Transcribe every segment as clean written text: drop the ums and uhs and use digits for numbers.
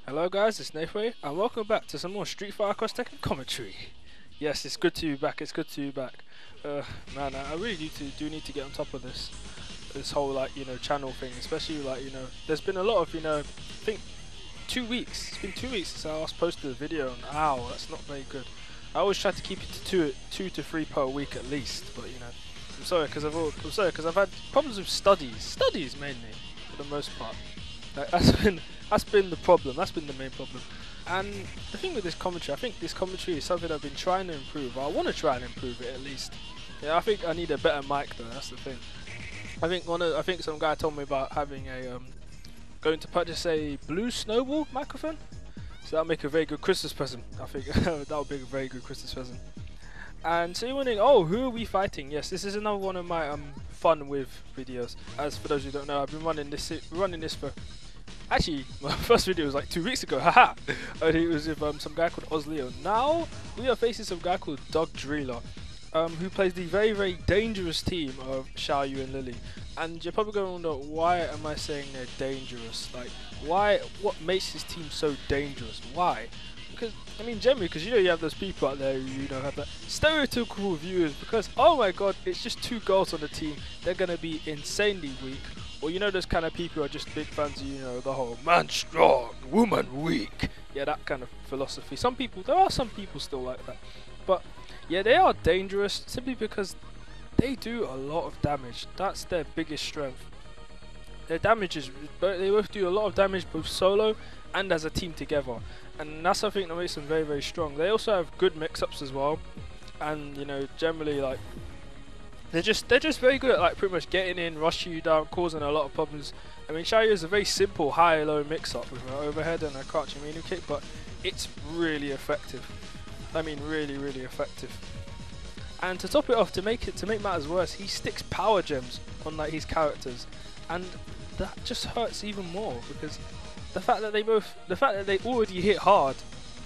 Hello guys, it's Nathan, and welcome back to some more Street Fighter X Tekken commentary. Yes, it's good to be back. It's good to be back. Man, I really do need to get on top of this whole channel thing, especially there's been a lot of I think 2 weeks. It's been 2 weeks since I last posted a video, and ow, that's not very good. I always try to keep it to two to three per week at least, but I'm sorry because I've had problems with studies mainly for the most part. That's been the problem. That's been the main problem. And the thing with this commentary, I think this commentary is something I've been trying to improve. I want to try and improve it at least. Yeah, I think I need a better mic though. That's the thing. I think some guy told me about having a going to purchase a blue snowball microphone. So that'll make a very good Christmas present. I think that'll be a very good Christmas present. And so you're wondering, oh, who are we fighting? Yes, this is another one of my fun with videos. As for those who don't know, I've been running this for. Actually, my first video was like 2 weeks ago, haha! And it was with some guy called Osleo. Now, we are facing some guy called Drealer, who plays the very, very dangerous team of Xiaoyu and Lily. And you're probably going to wonder, why am I saying they're dangerous? Like, what makes this team so dangerous? Why? Because, I mean, generally, because you have those people out there who have that stereotypical viewers, because, oh my god, it's just 2 girls on the team, they're going to be insanely weak. Or those kind of people who are just big fans of, the whole man strong, woman weak. Yeah, that kind of philosophy. There are some people still like that. But, yeah, they are dangerous simply because they do a lot of damage. That's their biggest strength. Their damage is, they both do a lot of damage both solo and as a team together. And that's something that makes them very, very strong. They also have good mix-ups as well. And, generally, like, they're just very good at pretty much getting in, rushing you down, causing a lot of problems. I mean, Xiaoyu is a very simple high-low mix-up with an overhead and a crouching medium kick, but it's really effective. I mean, really, really effective. And to top it off, to make matters worse, he sticks power gems on his characters, and that just hurts even more because the fact that they already hit hard.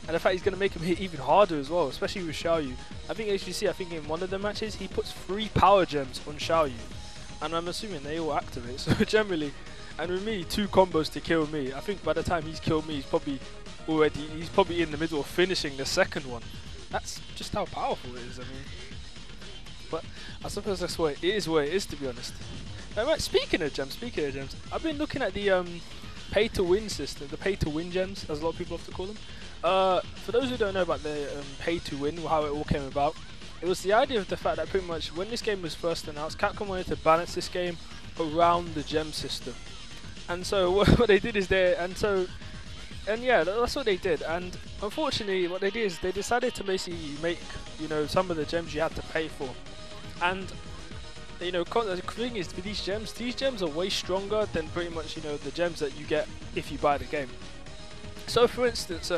And the fact he's going to make him hit even harder as well, especially with Xiaoyu. I think as you see, in one of the matches, he puts 3 power gems on Xiaoyu. And I'm assuming they all activate. So generally, and with me, 2 combos to kill me. I think by the time he's killed me, he's probably in the middle of finishing the second one. That's just how powerful it is, I mean. But I suppose that's what it is to be honest. Now, right, speaking of gems, I've been looking at the pay-to-win system, the pay-to-win gems, as a lot of people have to call them. For those who don't know about the pay-to-win, how it all came about, it was the idea of the fact that pretty much when this game was first announced, Capcom wanted to balance this game around the gem system. And so what they did is that's what they did. And unfortunately, what they did is they decided to basically make some of the gems you had to pay for. And the thing is, with these gems are way stronger than pretty much the gems that you get if you buy the game. So for instance,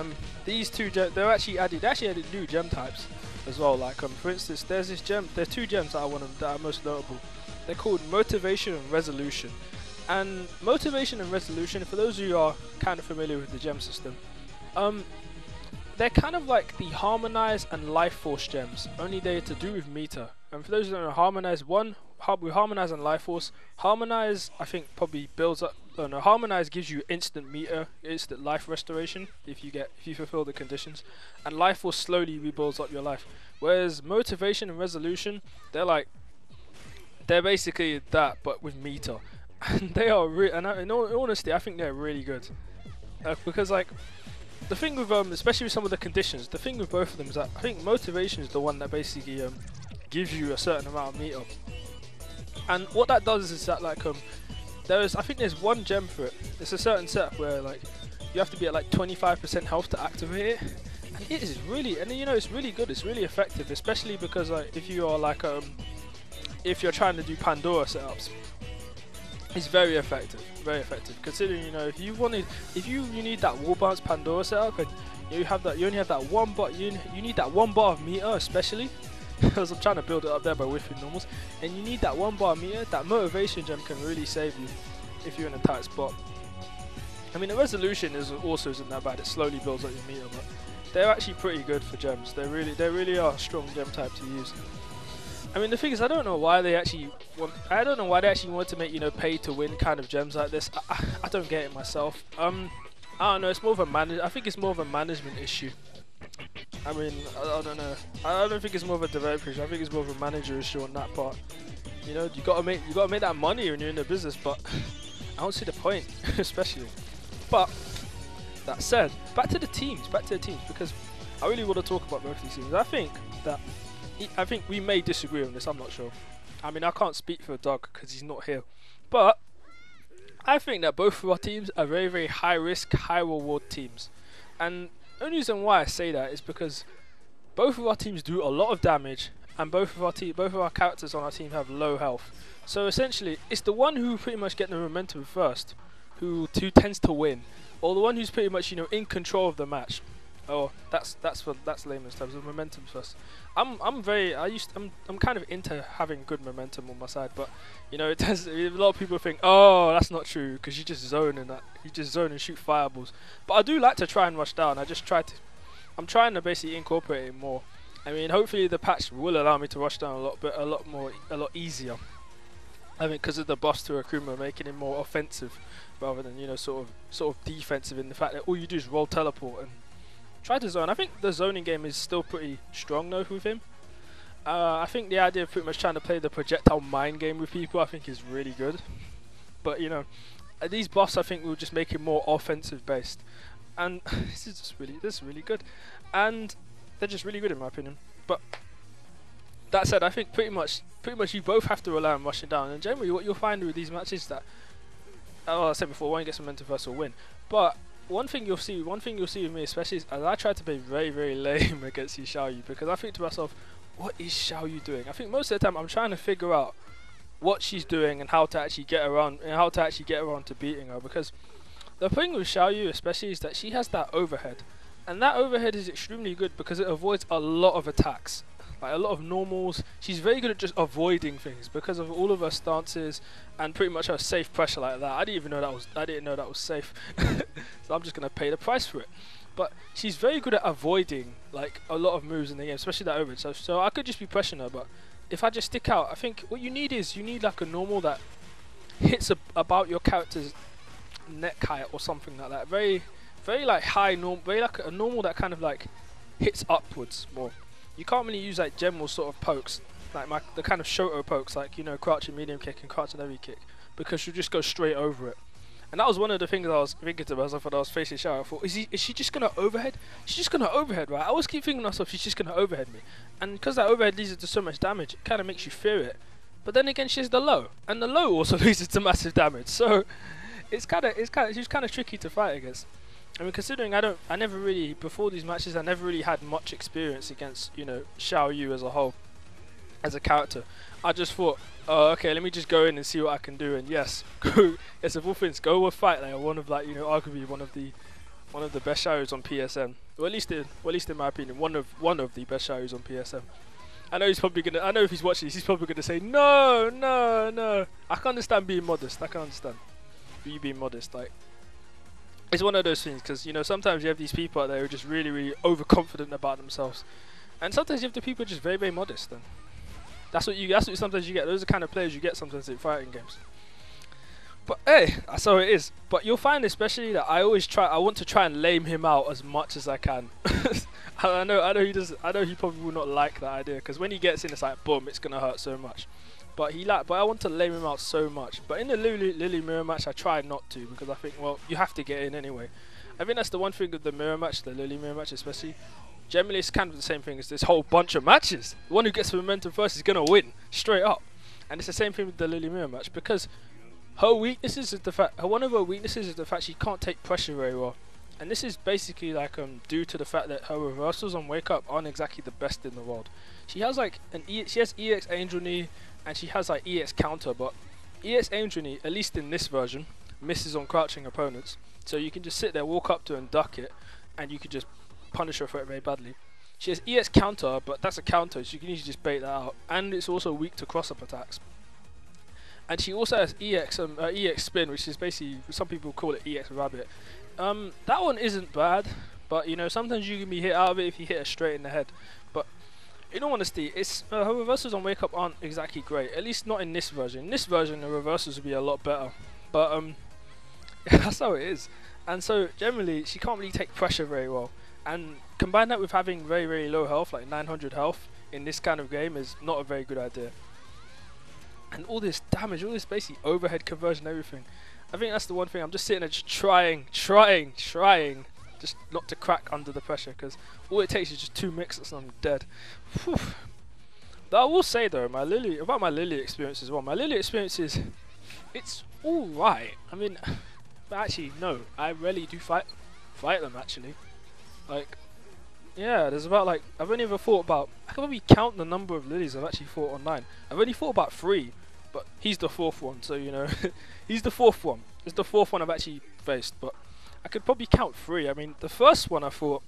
these 2 gems, they actually added new gem types as well. Like for instance, there's 2 gems that are most notable. They're called Motivation and Resolution. And Motivation and Resolution, for those who are kind of familiar with the gem system, they're kind of like the Harmonize and Life Force gems, only they're to do with meter. And for those who don't know, with Harmonize and Life Force, Harmonize I think probably builds up. Oh no, Harmonize gives you instant meter, instant life restoration if you fulfill the conditions, and Life Force slowly rebuilds up your life. Whereas Motivation and Resolution, they're basically that but with meter, and they are in all honesty, I think they're really good because the thing with especially with some of the conditions, the thing with both of them is that I think Motivation is the one that basically gives you a certain amount of meter. And what that does is that I think there's one gem for it. It's a certain setup where you have to be at 25% health to activate it. And it is really, it's really good. It's really effective, especially because if you are if you're trying to do Pandora setups, it's very effective. Very effective. Considering if you need that wall bounce Pandora setup and you only have that one bar. You need that 1 bar of meter especially. Because I'm trying to build it up there by whiffing normals, and you need that 1 bar meter. That Motivation gem can really save you if you're in a tight spot. I mean, the Resolution isn't that bad. It slowly builds up your meter, but they're actually pretty good for gems. They really are a strong gem type to use. I mean, the thing is, I don't know why they actually want to make pay to win kind of gems like this. I don't get it myself. I don't know. It's more of a I think it's more of a management issue. I mean, I don't know. I don't think it's more of a developer issue. I think it's more of a manager issue on that part. You know, you gotta make that money when you're in the business, but I don't see the point, especially. But that said, back to the teams, because I really want to talk about both these teams. I think we may disagree on this. I'm not sure. I mean, I can't speak for Doug because he's not here, but I think that both of our teams are very, very high risk, high reward teams, and the only reason why I say that is because both of our teams do a lot of damage, and both of our characters on our team have low health. So essentially, it's the one who pretty much get the momentum first, who tends to win, or the one who's pretty much, you know, in control of the match. Oh, that's layman's terms. The momentum first. I'm kind of into having good momentum on my side, but you know, a lot of people think, oh, that's not true because you just zone and shoot fireballs. But I do like to try and rush down. I'm trying to basically incorporate it more. I mean, hopefully the patch will allow me to rush down a lot easier. I think because of the buffs to Akuma, making it more offensive rather than, you know, sort of defensive, in the fact that all you do is roll teleport and try to zone. I think the zoning game is still pretty strong though with him. I think the idea of pretty much trying to play the projectile mind game with people, I think, is really good. But you know, these buffs I think will just make it more offensive based, and this is really good, and they're just really good in my opinion. But that said, I think pretty much you both have to rely on rushing down, and generally what you'll find with these matches is that, I said before, one gets momentum first will win. But one thing you'll see with me especially is, as I try to be very, very lame against Xiaoyu, because I think to myself, what is Xiaoyu doing? I think most of the time I'm trying to figure out what she's doing and how to actually get around to beating her, because the thing with Xiaoyu especially is that she has that overhead, and that overhead is extremely good because it avoids a lot of attacks, like a lot of normals. She's very good at just avoiding things because of all of her stances and pretty much her safe pressure like that. I didn't know that was safe, so I'm just gonna pay the price for it. But she's very good at avoiding like a lot of moves in the game, especially that overhead. So I could just be pressuring her, but if I just stick out, I think what you need like a normal that hits about your character's neck height or something like that. Very like high norm, very like a normal that kind of like hits upwards more. You can't really use like general sort of pokes, like the kind of Shoto pokes, like, you know, crouching medium kick and crouching heavy kick, because you just go straight over it. And that was one of the things I was thinking to myself when I was facing Xiaoyu. I thought, is she just gonna overhead? She's just gonna overhead, right? I always keep thinking to myself, she's just gonna overhead me, and because that overhead leads to so much damage, it kind of makes you fear it. But then again, she has the low, and the low also leads to massive damage. So she's kind of tricky to fight against. I mean, considering I never really, before these matches, I never really had much experience against, you know, Xiaoyu as a whole, as a character. I just thought, oh, okay, let me just go in and see what I can do. And yes, yes, of all things, go with fight like one of, like, you know, arguably one of the best Xiaoyus on PSN, or at least in my opinion, one of the best Xiaoyus on PSN. I know if he's watching this, he's probably gonna say no. I can understand being modest. I can understand you being modest, like. It's one of those things, because, you know, sometimes you have these people out there who are just really, really overconfident about themselves, and sometimes you have the people just very, very modest. And that's what sometimes you get. Those are the kind of players you get sometimes in fighting games. But hey, that's how it is. But you'll find especially that I want to try and lame him out as much as I can. I know he probably will not like that idea, because when he gets in, it's like boom, it's gonna hurt so much. But I want to lame him out so much. But in the Lily mirror match, I try not to, because I think, well, you have to get in anyway. I think that's the one thing with the mirror match, the Lily mirror match especially. Generally, it's kind of the same thing as this whole bunch of matches. The one who gets the momentum first is gonna win straight up, and it's the same thing with the Lily mirror match, because her weaknesses is the fact. One of her weaknesses is the fact she can't take pressure very well, and this is basically like due to the fact that her reversals on wake up aren't exactly the best in the world. She has like she has EX Angel Knee, and she has like EX counter, but EX Angel Knee, at least in this version, misses on crouching opponents. So you can just sit there, walk up to her and duck it, and you can just punish her for it very badly. She has EX counter, but that's a counter, so you can easily just bait that out. And it's also weak to cross-up attacks. And she also has EX spin, which is basically, some people call it EX rabbit. That one isn't bad, but you know, sometimes you can be hit out of it if you hit her straight in the head. But in all honesty, her reversals on wake up aren't exactly great. At least not in this version. In this version, the reversals will be a lot better. But yeah, that's how it is. And so generally she can't really take pressure very well. And combine that with having very, very low health, like 900 health in this kind of game, is not a very good idea. And all this damage, all this basically overhead conversion, everything. I think that's the one thing. I'm just sitting there just trying just not to crack under the pressure, because all it takes is just 2 mix-ups and I'm dead. Whew. But I will say though, about my Lily experience as well. My Lily experience it's alright. I mean, but actually no, I rarely do fight them actually. Like, yeah, there's about like, I've only ever fought about, I can probably count the number of Lilies I've actually fought online. I've only fought about 3, but he's the 4th one, so you know, he's the 4th one. It's the 4th one I've actually faced, but I could probably count 3. I mean, the first one I fought,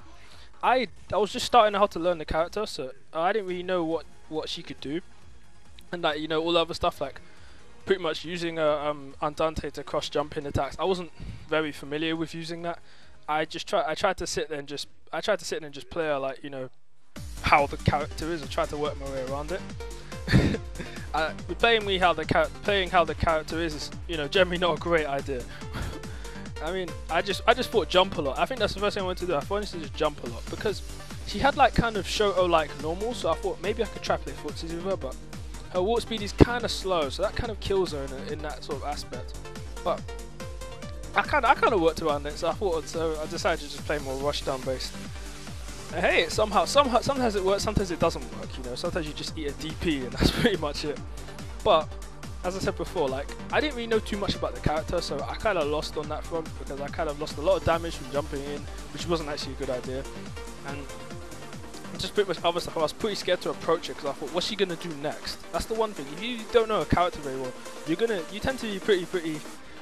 I was just starting how to learn the character, so I didn't really know what she could do, and like, you know, all the other stuff, like pretty much using Andante to cross jump in attacks. I wasn't very familiar with using that. I tried to sit there and just play her like, you know, how the character is, and try to work my way around it. Playing how the character is, you know, generally not a great idea. I mean, I just thought jump a lot. I think that's the first thing I wanted to do. I wanted to just jump a lot, because she had like kind of Shoto like normal, so I thought maybe I could try play footsies with her, but her warp speed is kind of slow, so that kind of kills her in that sort of aspect. But I kind of worked around it, so I decided to just play more rushdown based. And hey, sometimes it works, sometimes it doesn't work. You know, sometimes you just eat a DP and that's pretty much it. But as I said before, like, I didn't really know too much about the character, so I kind of lost on that front, because I kind of lost a lot of damage from jumping in, which wasn't actually a good idea. And just pretty much other stuff, I was pretty scared to approach it, because I thought, what's she gonna do next? That's the one thing. If you don't know a character very well, you tend to be pretty.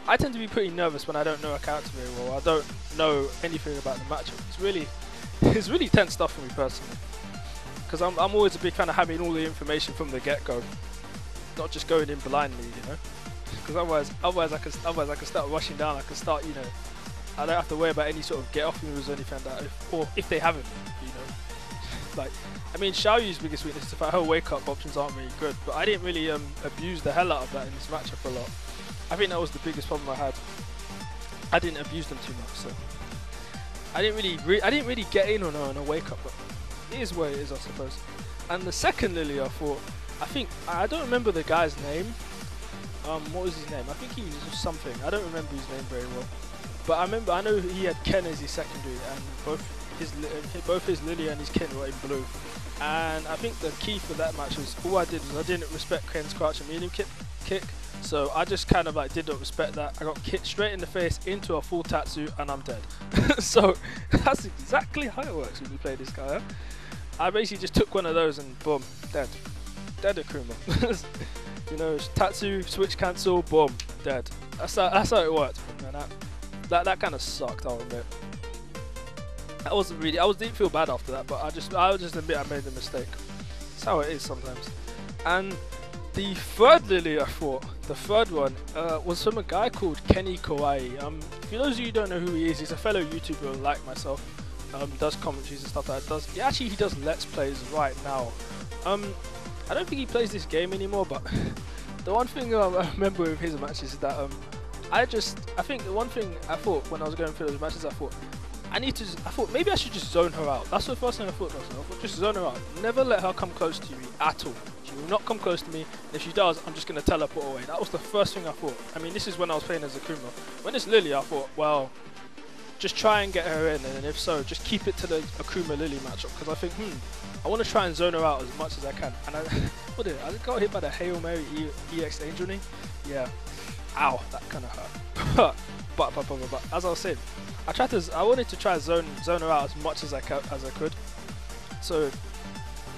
I tend to be pretty nervous when I don't know a character very well. I don't know anything about the matchup. It's really tense stuff for me personally, because I'm always a big fan of having all the information from the get-go, not just going in blindly, you know. Because otherwise I can start rushing down. I can start, you know, I don't have to worry about any sort of get-off moves or anything like that, or if they haven't, you know. Like, I mean, Xiaoyu's biggest weakness is the fact her wake-up options aren't really good, but I didn't really abuse the hell out of that in this matchup a lot. I think that was the biggest problem I had. I didn't abuse them too much, so I didn't really get in on her on a wake up, but it is what it is, I suppose. And the second Lily I fought, I don't remember the guy's name. What was his name? I think he was something. I don't remember his name very well, but I know he had Ken as his secondary, and both his Lily and his Ken were in blue. And I think the key for that match was, all I did was I didn't respect Ken's crouch and medium kick. So I just kind of like did not respect that. I got kicked straight in the face into a full tatsu and I'm dead. So that's exactly how it works when you play this guy. Huh? I basically just took one of those and boom, dead. Dead Akuma. You know, tatsu, switch cancel, boom, dead. That's how it worked. Man, that kind of sucked, I'll admit. Didn't feel bad after that, but I'll just admit I made the mistake. That's how it is sometimes. And the third Lily I fought, the third one, was from a guy called Kenny Kawaii. For those of you who don't know who he is, he's a fellow YouTuber like myself. Does commentaries and stuff like that. He does Let's Plays right now. I don't think he plays this game anymore, but the one thing I remember with his matches is that I think the one thing I thought when I was going through those matches, I thought maybe I should just zone her out. That's the first thing I thought to myself. I thought, just zone her out. Never let her come close to me at all. She will not come close to me. If she does, I'm just going to teleport away. That was the first thing I thought. I mean, this is when I was playing as Akuma. When it's Lily, I thought, well, just try and get her in, and if so, just keep it to the Akuma Lily matchup, because I think, I want to try and zone her out as much as I can. And I got hit by the Hail Mary EX Angel knee. Yeah. Ow, that kind of hurt. but as I was saying, I wanted to try and zone her out as much as I could. So,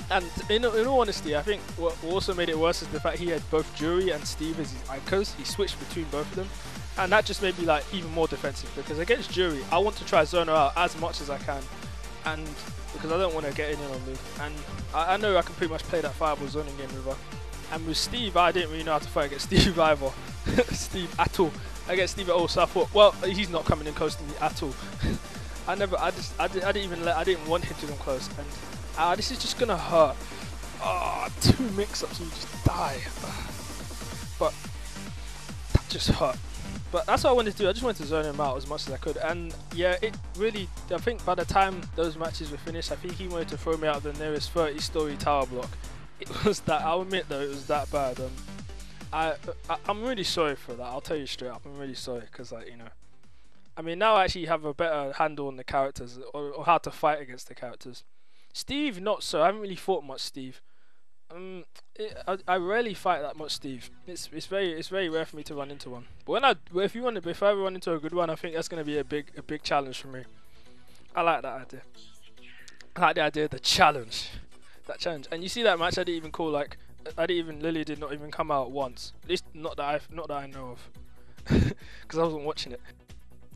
and in all honesty, I think what also made it worse is the fact he had both Jury and Steve as his anchors. He switched between both of them, and that just made me like even more defensive, because against Jury, I want to try and zone her out as much as I can, and because I don't want to get in on me. And I know I can pretty much play that fireball zoning game with her. And with Steve, I didn't really know how to fight against Steve either. Steve at all. Against Steve at all, so I thought, well, he's not coming in close to me at all. I didn't want him to come close, and this is just gonna hurt. Oh, 2 mix-ups and you just die. But that just hurt. But that's what I wanted to do. I just wanted to zone him out as much as I could. And yeah, it really, I think by the time those matches were finished, I think he wanted to throw me out the nearest 30-story tower block. It was that, I'll admit though, it was that bad. I'm really sorry for that. I'll tell you straight up, I'm really sorry, because like, you know, I mean, now I actually have a better handle on the characters, or how to fight against the characters. Steve, not so. I haven't really fought much Steve. I rarely fight that much Steve. It's very rare for me to run into one. But if I ever run into a good one, I think that's gonna be a big challenge for me. I like that idea. I like the idea of the challenge. That challenge. And you see that match I didn't even call, like Lily did not even come out once. At least not that I know of. Because I wasn't watching it.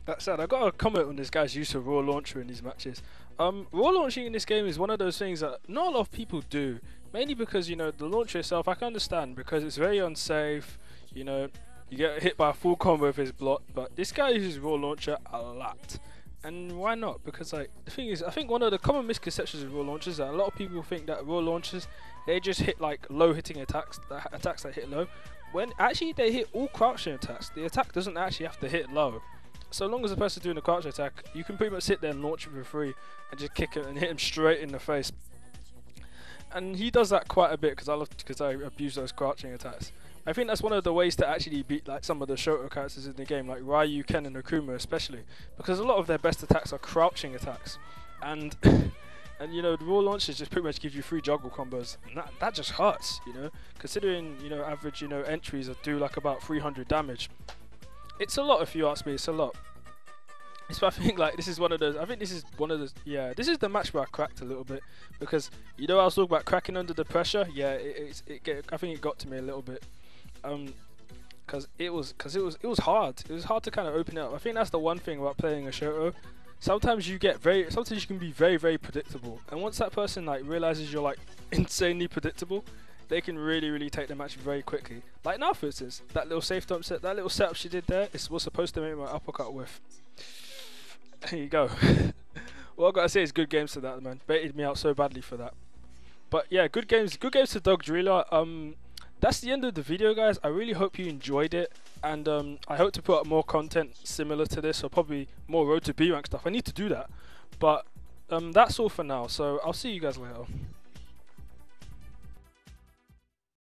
That said, I got a comment on this guy's use of raw launcher in these matches. Raw launching in this game is one of those things that not a lot of people do. Mainly because, you know, the launcher itself, I can understand, because it's very unsafe. You know, you get hit by a full combo with his block, but this guy uses raw launcher a lot. And why not? Because like, the thing is, I think one of the common misconceptions of raw launchers is that a lot of people think that raw launchers, they just hit like low hitting attacks that hit low, when actually they hit all crouching attacks. The attack doesn't actually have to hit low. So long as the person's doing a crouch attack, you can pretty much sit there and launch it for free and just kick it and hit him straight in the face. And he does that quite a bit because I abuse those crouching attacks. I think that's one of the ways to actually beat like some of the Shoto characters in the game, like Ryu, Ken, and Akuma especially, because a lot of their best attacks are crouching attacks, and and you know, the raw launchers just pretty much give you free juggle combos, and that just hurts, you know, considering, you know, average, you know, entries that do like about 300 damage. It's a lot if you ask me. It's a lot. So I think like this is one of those. I think this is one of those. Yeah, this is the match where I cracked a little bit, because you know I was talking about cracking under the pressure. Yeah, I think it got to me a little bit, because it was hard. It was hard to kind of open it up. I think that's the one thing about playing a Shoto. Sometimes you can be very predictable, and once that person like realizes you're like insanely predictable, they can really take the match very quickly. Like now, for instance, that little safe dump set, that little setup she did there, was supposed to make my uppercut with. There you go. What I've got to say is good games to that, man. Baited me out so badly for that. But yeah, good games to Dog Drealer. That's the end of the video, guys. I really hope you enjoyed it, and I hope to put up more content similar to this, or probably more Road to B rank stuff. I need to do that, but that's all for now. So I'll see you guys later.